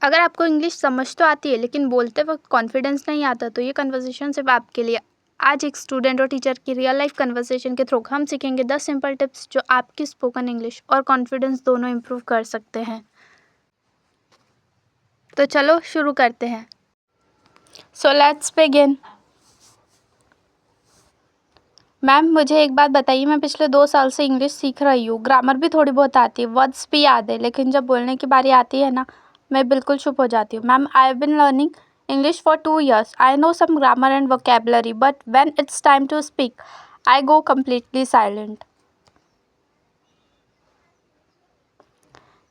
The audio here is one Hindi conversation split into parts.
अगर आपको इंग्लिश समझ तो आती है लेकिन बोलते वक्त कॉन्फिडेंस नहीं आता तो ये कन्वर्सेशन सिर्फ आपके लिए। आज एक स्टूडेंट और टीचर की रियल लाइफ कन्वर्सेशन के थ्रू हम सीखेंगे 10 सिंपल टिप्स जो आपकी स्पोकन इंग्लिश और कॉन्फिडेंस दोनों इम्प्रूव कर सकते हैं। तो चलो शुरू करते हैं। So let's begin. मैम मुझे एक बात बताइए, मैं पिछले 2 साल से इंग्लिश सीख रही हूँ, ग्रामर भी थोड़ी बहुत आती है, वर्ड्स भी याद है, लेकिन जब बोलने की बारी आती है ना, मैं बिल्कुल चुप हो जाती हूँ। Ma'am I have been learning English for 2 years. I know some grammar and vocabulary but when it's time to speak I go completely silent.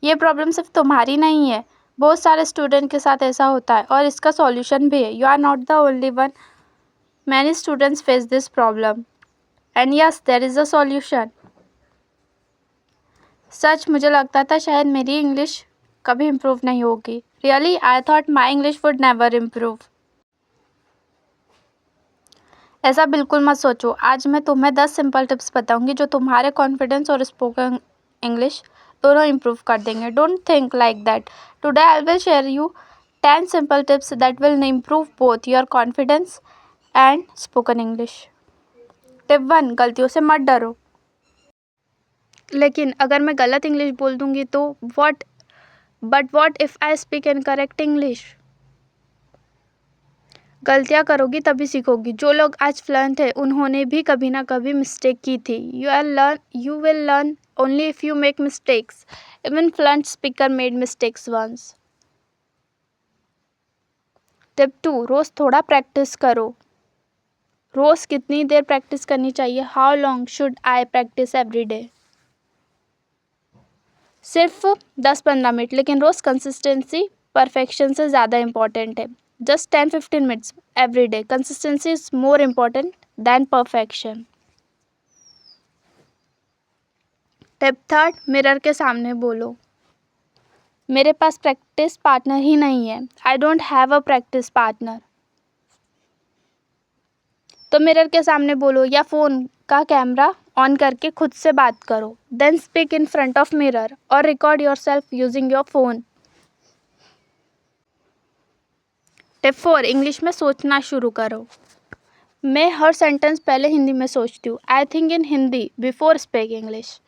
ये प्रॉब्लम सिर्फ तुम्हारी नहीं है, बहुत सारे स्टूडेंट के साथ ऐसा होता है और इसका सॉल्यूशन भी है। You are not the only one, many students face this problem and yes there is a solution. सच मुझे लगता था शायद मेरी इंग्लिश कभी इम्प्रूव नहीं होगी। Really I thought my English would never improve. ऐसा बिल्कुल मत सोचो। आज मैं तुम्हें 10 सिंपल टिप्स बताऊंगी जो तुम्हारे कॉन्फिडेंस और स्पोकन इंग्लिश दोनों इम्प्रूव कर देंगे। Don't think like that. Today I will share you 10 simple tips that will improve both your confidence and spoken English. Tip 1, गलतियों से मत डरो। लेकिन अगर मैं गलत इंग्लिश बोल दूंगी तो what if I speak incorrect English. गलतियाँ करोगी तभी सीखोगी। जो लोग आज फ्लुएंट है उन्होंने भी कभी ना कभी मिस्टेक की थी। You will learn only if you make mistakes. Even fluent speaker made mistakes once. Tip 2, रोज़ थोड़ा प्रैक्टिस करो। रोज़ कितनी देर प्रैक्टिस करनी चाहिए? How long should I practice every day? सिर्फ 10-15 मिनट, लेकिन रोज़ कंसिस्टेंसी परफेक्शन से ज़्यादा इम्पॉर्टेंट है। Just 10-15 minutes every day. Consistency is more important than perfection. Tip 3, mirror के सामने बोलो। मेरे पास प्रैक्टिस पार्टनर ही नहीं है। I don't have a practice partner. तो मिरर के सामने बोलो या फ़ोन का कैमरा ऑन करके खुद से बात करो। Then speak in front of mirror और record yourself using your phone. Tip 4, English में सोचना शुरू करो। मैं हर सेंटेंस पहले हिंदी में सोचती हूँ। I think in Hindi before speak English.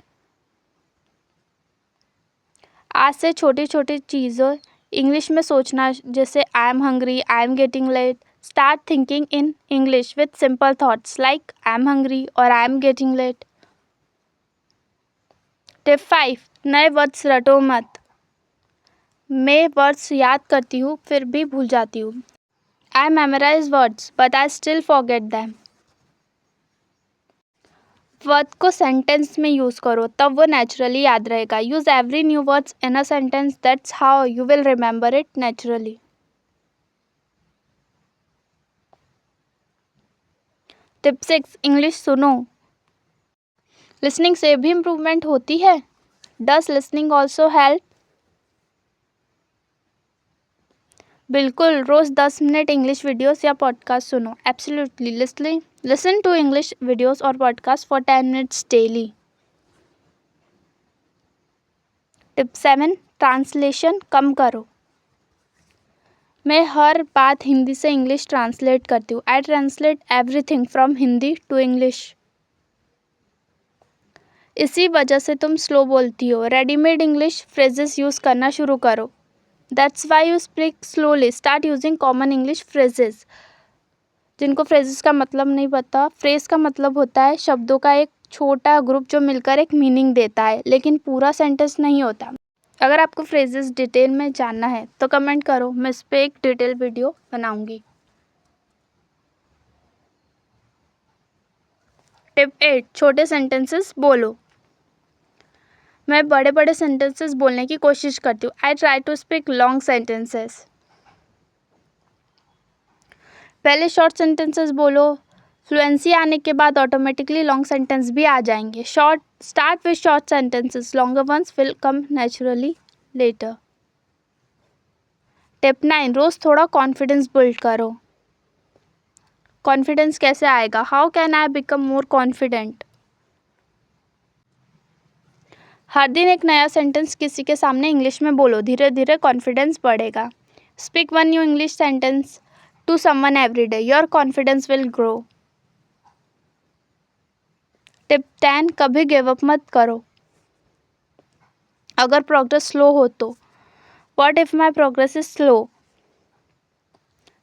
आज से छोटी छोटी चीज़ें इंग्लिश में सोचना, जैसे I am hungry, I am getting late. Start thinking in English with simple thoughts like I am hungry और I am getting late. Tip 5, नए वर्ड्स रटो मत। मैं वर्ड्स याद करती हूँ फिर भी भूल जाती हूँ। I memorize words but I still forget them. Word को सेंटेंस में यूज़ करो, तब वो नेचुरली याद रहेगा। Use every new words in a sentence, that's how you will remember it naturally. Tip 6, English सुनो। लिसनिंग से भी इम्प्रूवमेंट होती है। Does listening also help? बिल्कुल, रोज़ 10 मिनट इंग्लिश वीडियोस या पॉडकास्ट सुनो। Absolutely, listen to English videos और podcast for 10 minutes daily. Tip 7, translation कम करो। मैं हर बात हिंदी से इंग्लिश ट्रांसलेट करती हूँ। I translate everything from Hindi to English. इसी वजह से तुम स्लो बोलती हो। रेडीमेड इंग्लिश फ्रेजेस यूज़ करना शुरू करो। That's why you speak slowly. Start using common English phrases. जिनको फ्रेजेस का मतलब नहीं पता, फ्रेज का मतलब होता है शब्दों का एक छोटा ग्रुप जो मिलकर एक मीनिंग देता है, लेकिन पूरा सेंटेंस नहीं होता। अगर आपको फ्रेजेस डिटेल में जानना है तो कमेंट करो, मैं इस पर एक डिटेल वीडियो बनाऊंगी। टिप 8, छोटे सेंटेंसेस बोलो। मैं बड़े बड़े सेंटेंसेस बोलने की कोशिश करती हूँ। I try to speak long sentences. पहले शॉर्ट सेंटेंसेस बोलो, फ्लुएंसी आने के बाद ऑटोमेटिकली लॉन्ग सेंटेंस भी आ जाएंगे। Start with short sentences, longer ones will come naturally later. Tip 9, रोज़ थोड़ा कॉन्फिडेंस बिल्ड करो। कॉन्फिडेंस कैसे आएगा? How can I become more confident? हर दिन एक नया सेंटेंस किसी के सामने इंग्लिश में बोलो, धीरे धीरे कॉन्फिडेंस बढ़ेगा। Speak one new English sentence to someone every day, your confidence will grow. Tip 10, कभी गिव अप मत करो। अगर प्रोग्रेस स्लो हो तो, what if my progress is slow.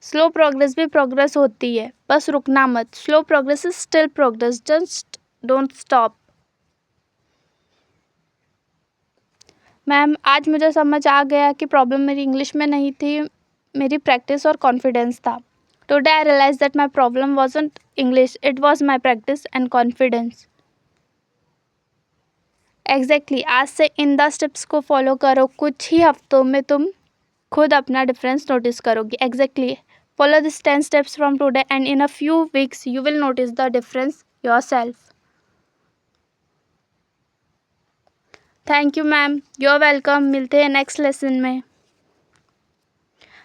Slow progress भी प्रोग्रेस होती है, बस रुकना मत। Slow progress is still progress, just don't stop. Ma'am, आज मुझे समझ आ गया कि प्रॉब्लम मेरी इंग्लिश में नहीं थी, मेरी प्रैक्टिस और कॉन्फिडेंस था। Today I realize that my problem wasn't English, it was my practice and confidence. Exactly, आज से इन 10 टिप्स को फॉलो करो, कुछ ही हफ्तों में तुम खुद अपना डिफरेंस नोटिस करोगी। Exactly, follow this 10 steps from today and in a few weeks you will notice the difference yourself. Thank you ma'am, you are welcome. मिलते हैं नेक्स्ट लेसन में।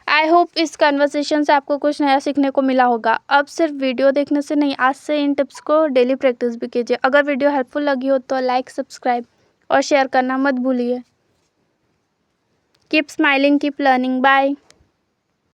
आई होप इस कन्वर्सेशन से आपको कुछ नया सीखने को मिला होगा। अब सिर्फ वीडियो देखने से नहीं, आज से इन टिप्स को डेली प्रैक्टिस भी कीजिए। अगर वीडियो हेल्पफुल लगी हो तो लाइक, सब्सक्राइब और शेयर करना मत भूलिए। Keep smiling, keep learning, bye.